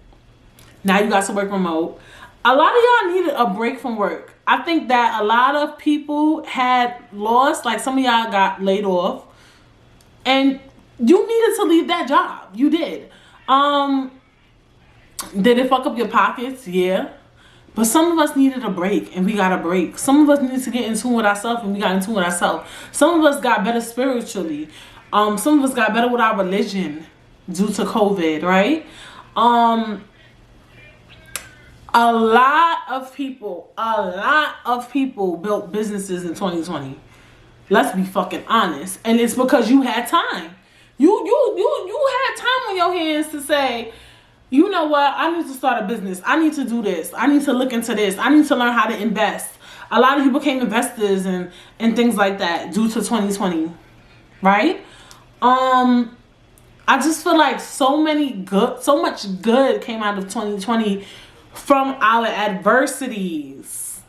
Now you got to work remote. A lot of y'all needed a break from work. I think that a lot of people had lost. Like, some of y'all got laid off. And you needed to leave that job. You did. Did it fuck up your pockets? Yeah. But some of us needed a break, and we got a break. Some of us needed to get in tune with ourselves, and we got in tune with ourselves. Some of us got better spiritually. Some of us got better with our religion due to COVID, right? A lot of people built businesses in 2020. Let's be fucking honest. And it's because you had time. You had time on your hands to say, you know what, I need to start a business. I need to do this. I need to look into this. I need to learn how to invest. A lot of you became investors and things like that due to 2020. Right? I just feel like so much good came out of 2020 from our adversities.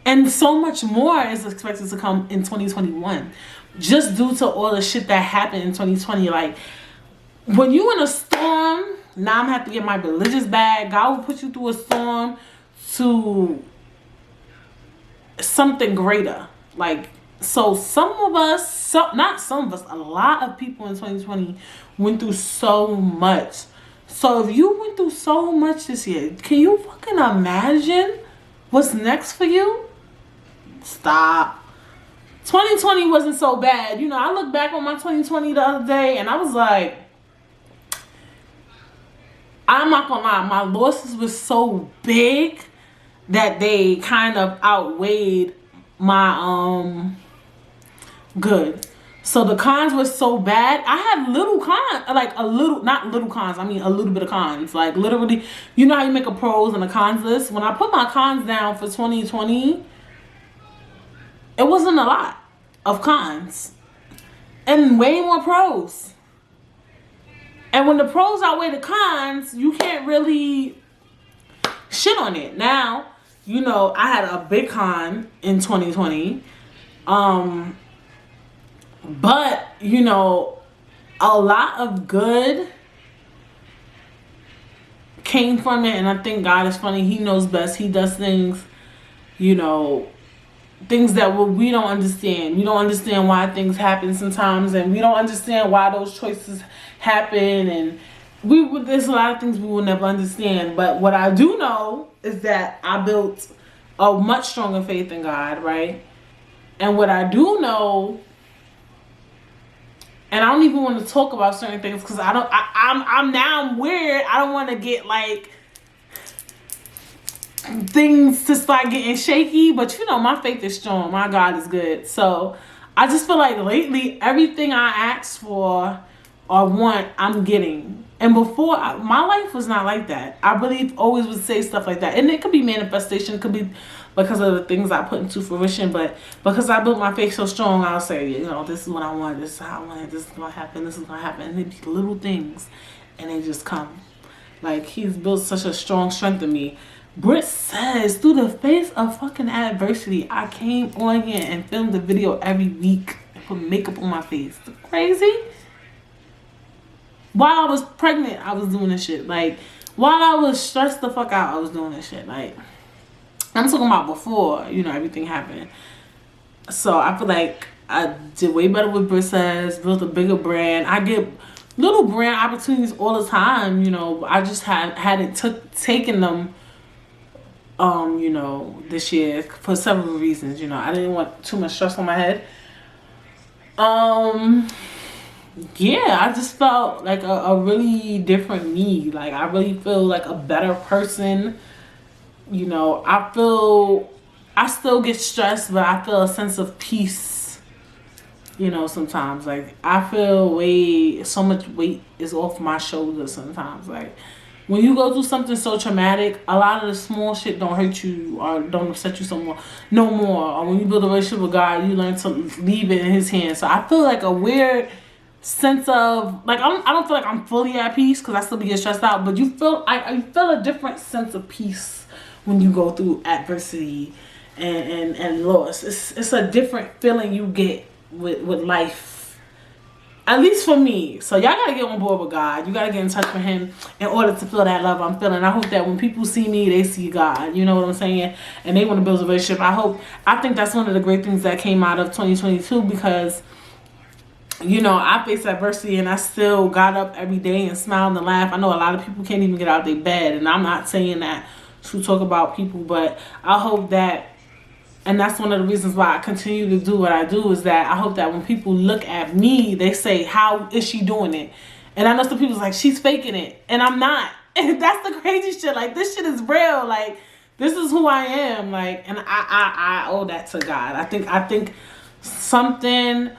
And so much more is expected to come in 2021. Just due to all the shit that happened in 2020. Like, when you in a storm, Now I'm have to get my religious bag. God will put you through a storm to something greater. Like, so some of us, not some of us, a lot of people in 2020 went through so much. So if you went through so much this year, can you fucking imagine what's next for you? Stop. 2020 wasn't so bad. You know, I look back on my 2020 the other day and I was like, I'm not gonna lie, my losses were so big that they kind of outweighed my good. So the cons were so bad. I had little cons, like a little, not little cons, I mean a little bit of cons. Like literally, you know how you make a pros and a cons list? When I put my cons down for 2020, it wasn't a lot of cons and way more pros. And when the pros outweigh the cons, you can't really shit on it. Now, you know, I had a big con in 2020. But, you know, a lot of good came from it. And I think God is funny. He knows best. He does things, you know, things that we don't understand. We don't understand why things happen sometimes, and we don't understand why those choices happen, and there's a lot of things we will never understand. But what I do know is that I built a much stronger faith in God, right? And what I do know, and I don't even want to talk about certain things because I'm weird. I don't want to get like things to start getting shaky, but you know, my faith is strong. My God is good. So I just feel like lately everything I ask for or want, I'm getting. And before, my life was not like that. I really always would say stuff like that, and it could be manifestation, it could be because of the things I put into fruition, but because I built my faith so strong, I'll say, you know, this is what I want, this is how I want it, this is gonna happen, this is gonna happen. And it'd be little things and they just come. Like, he's built such a strong strength in me. Britt says, through the face of fucking adversity, I came on here and filmed a video every week and put makeup on my face. Crazy? While I was pregnant, I was doing this shit. Like, while I was stressed the fuck out, I was doing this shit. Like, I'm talking about before, you know, everything happened. So I feel like I did way better with Britt Says, built a bigger brand. I get little brand opportunities all the time, you know. I just hadn't taken them, you know, this year for several reasons. You know, I didn't want too much stress on my head. Yeah, I just felt like a really different me. Like, I really feel like a better person. You know, I still get stressed, but I feel a sense of peace, you know, sometimes. Like, I feel so much weight is off my shoulders sometimes. Like, when you go through something so traumatic, a lot of the small shit don't hurt you or don't upset you no more. Or when you build a relationship with God, you learn to leave it in his hands. So I feel like a weird sense of, like, I don't feel like I'm fully at peace because I still be getting stressed out, but you feel I feel a different sense of peace when you go through adversity and loss. It's a different feeling you get with life, at least for me. So y'all gotta get on board with God. You gotta get in touch with him in order to feel that love I'm feeling. I hope that when people see me, they see God, you know what I'm saying, and they want to build a relationship. I think that's one of the great things that came out of 2022, because, you know, I faced adversity and I still got up every day and smiled and laughed. I know a lot of people can't even get out of their bed, and I'm not saying that to talk about people, but I hope that, and that's one of the reasons why I continue to do what I do, is that I hope that when people look at me, they say, how is she doing it? And I know some people's like, she's faking it, and I'm not. And that's the crazy shit. Like, this shit is real. Like, this is who I am. Like, and I owe that to God. I think something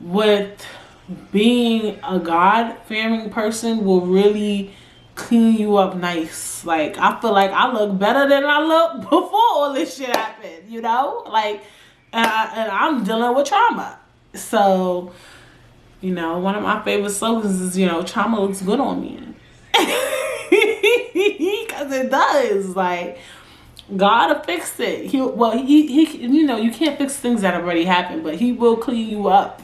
with being a God-fearing person will really clean you up nice. Like, I feel like I look better than I looked before all this shit happened, you know? Like, and I'm dealing with trauma. So, you know, one of my favorite slogans is, you know, trauma looks good on me. Because it does. Like, God will fix it. He you know, you can't fix things that have already happened, but he will clean you up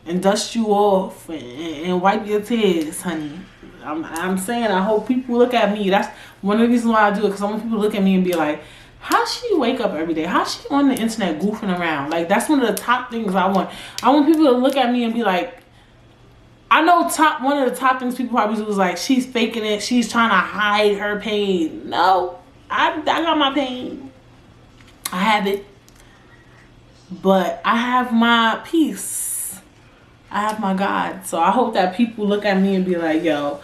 and dust you off and wipe your tears, honey. I'm saying I hope people look at me. That's one of the reasons why I do it, because I want people to look at me and be like, how she wake up every day? How she on the internet goofing around? Like, that's one of the top things I want. I want people to look at me and be like, I know one of the top things people probably do is like, she's faking it. She's trying to hide her pain. No, I got my pain. I have it. But I have my peace. I have my God. So I hope that people look at me and be like, yo,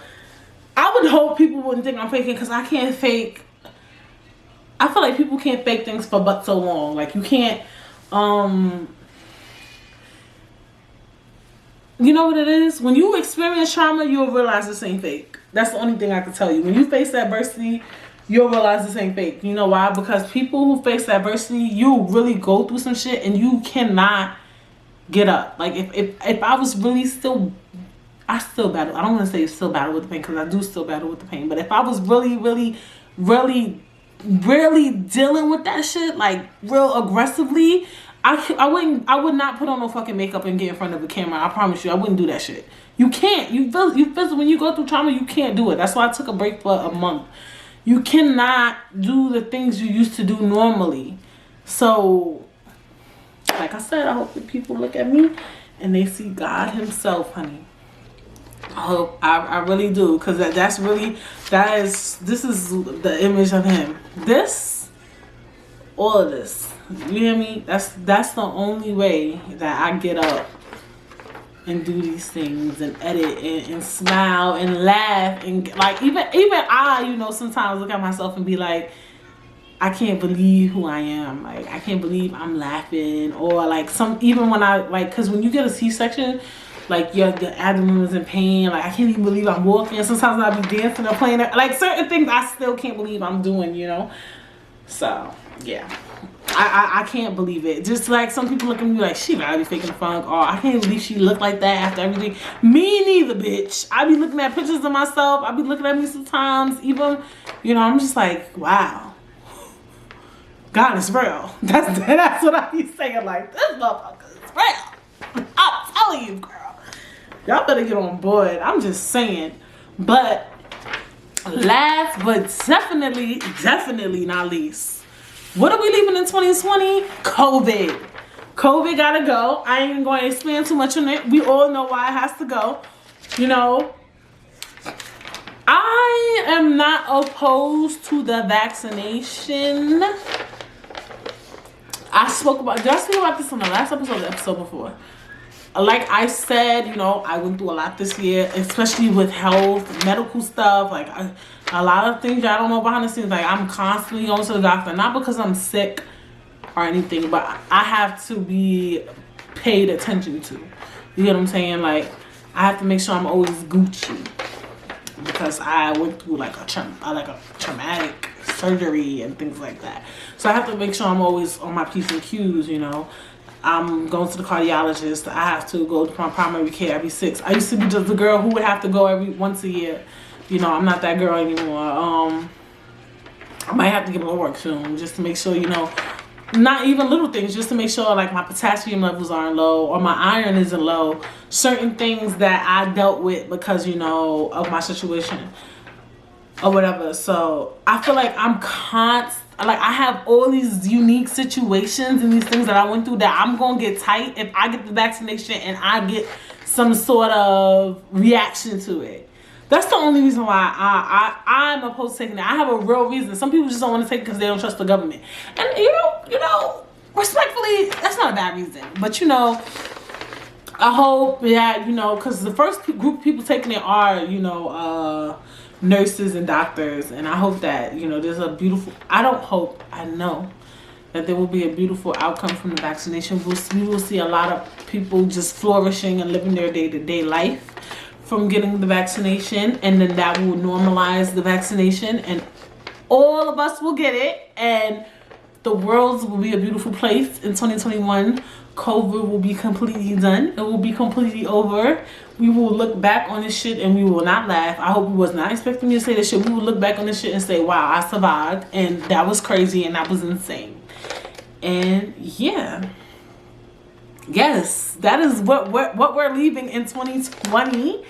I would hope people wouldn't think I'm faking, because I can't fake. I feel like people can't fake things for but so long. Like, you can't, you know what it is? When you experience trauma, you'll realize this ain't fake. That's the only thing I can tell you. When you face adversity, you'll realize this ain't fake. You know why? Because people who face adversity, you really go through some shit and you cannot get up. Like, if I was really still, I still battle. I don't want to say still battle with the pain, because I do still battle with the pain. But if I was really dealing with that shit, like, real aggressively, I would not put on no fucking makeup and get in front of a camera. I promise you, I wouldn't do that shit. You can't. You feel when you go through trauma, you can't do it. That's why I took a break for a month. You cannot do the things you used to do normally. So, like I said, I hope that people look at me and they see God himself, honey. I hope, I really do, because this is the image of him. All of this. You hear me? That's the only way that I get up and do these things and edit and smile and laugh, and like, even I, you know, sometimes look at myself and be like, I can't believe who I am. Like, I can't believe I'm laughing, or like even when I, like, because when you get a C-section, like, your abdomen is in pain. Like, I can't even believe I'm walking. Sometimes I'll be dancing or playing, like, certain things I still can't believe I'm doing, you know. So yeah, I can't believe it. Just like some people look at me like, she gotta be faking the funk, or I can't believe she looked like that after everything. Me neither, bitch. I be looking at pictures of myself. I be looking at me sometimes, even, you know, I'm just like, wow, God is real. That's what I be saying. Like, this motherfucker is real. I'm telling you, girl. Y'all better get on board. I'm just saying. But last but definitely not least, what are we leaving in 2020? COVID. COVID gotta go. I ain't even going to expand too much on it. We all know why it has to go. You know, I am not opposed to the vaccination. Did I speak about this on the last episode or the episode before? Like I said, you know, I went through a lot this year, especially with health, medical stuff. Like, a lot of things I don't know behind the scenes. Like, I'm constantly going to the doctor, not because I'm sick or anything, but I have to be paid attention to. You get what I'm saying? Like, I have to make sure I'm always Gucci, because I went through like a traumatic surgery and things like that. So I have to make sure I'm always on my P's and Q's, you know. I'm going to the cardiologist. I have to go to my primary care every 6. I used to be just the girl who would have to go once a year. You know, I'm not that girl anymore. I might have to get blood work soon, just to make sure, you know, not even little things, just to make sure like my potassium levels aren't low or my iron isn't low. Certain things that I dealt with because, you know, of my situation or whatever. So I feel like I have all these unique situations and these things that I went through that I'm gonna get tight if I get the vaccination and I get some sort of reaction to it. That's the only reason why I'm opposed to taking it. I have a real reason. Some people just don't want to take it because they don't trust the government. And you know, respectfully, that's not a bad reason. But you know, I hope that, you know, because the first group of people taking it are, you know, nurses and doctors, and I hope that, you know, there's a beautiful, I know that there will be a beautiful outcome from the vaccination. We will see a lot of people just flourishing and living their day-to-day life from getting the vaccination, and then that will normalize the vaccination and all of us will get it, and the world will be a beautiful place in 2021. COVID will be completely done. It will be completely over. We will look back on this shit and we will not laugh. I hope you was not expecting me to say this shit. We will look back on this shit and say, wow, I survived, and that was crazy and that was insane. And yeah, yes, that is what we're leaving in 2020.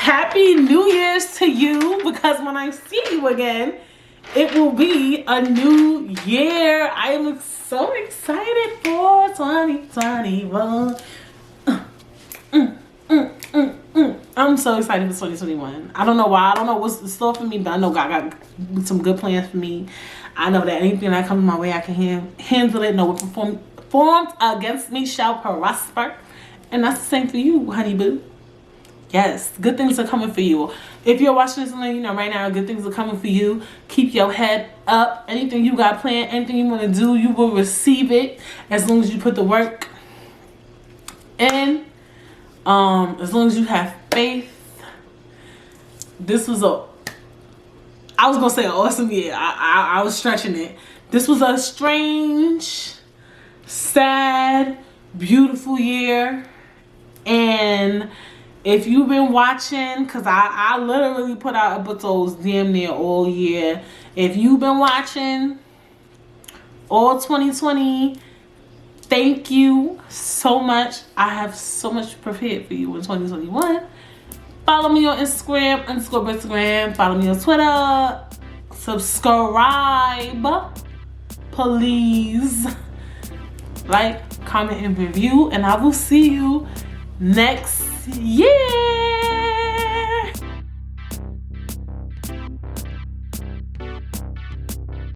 Happy New Year's to you, because when I see you again, it will be a new year. I am so excited for 2021. I'm so excited for 2021. I don't know why. I don't know what's in store for me, but I know God got some good plans for me. I know that anything that comes my way, I can handle it. No weapon formed against me shall prosper. And that's the same for you, honey boo. Yes, good things are coming for you. If you're watching this, you know right now, good things are coming for you. Keep your head up. Anything you got planned, anything you want to do, you will receive it as long as you put the work in. As long as you have faith. This was I was gonna say an awesome year. I was stretching it. This was a strange, sad, beautiful year. And if you've been watching, because I literally put out episodes damn near all year. If you've been watching all 2020, thank you so much. I have so much prepared for you in 2021. Follow me on Instagram, _Britt. Follow me on Twitter. Subscribe, please. Like, comment, and review. And I will see you next year.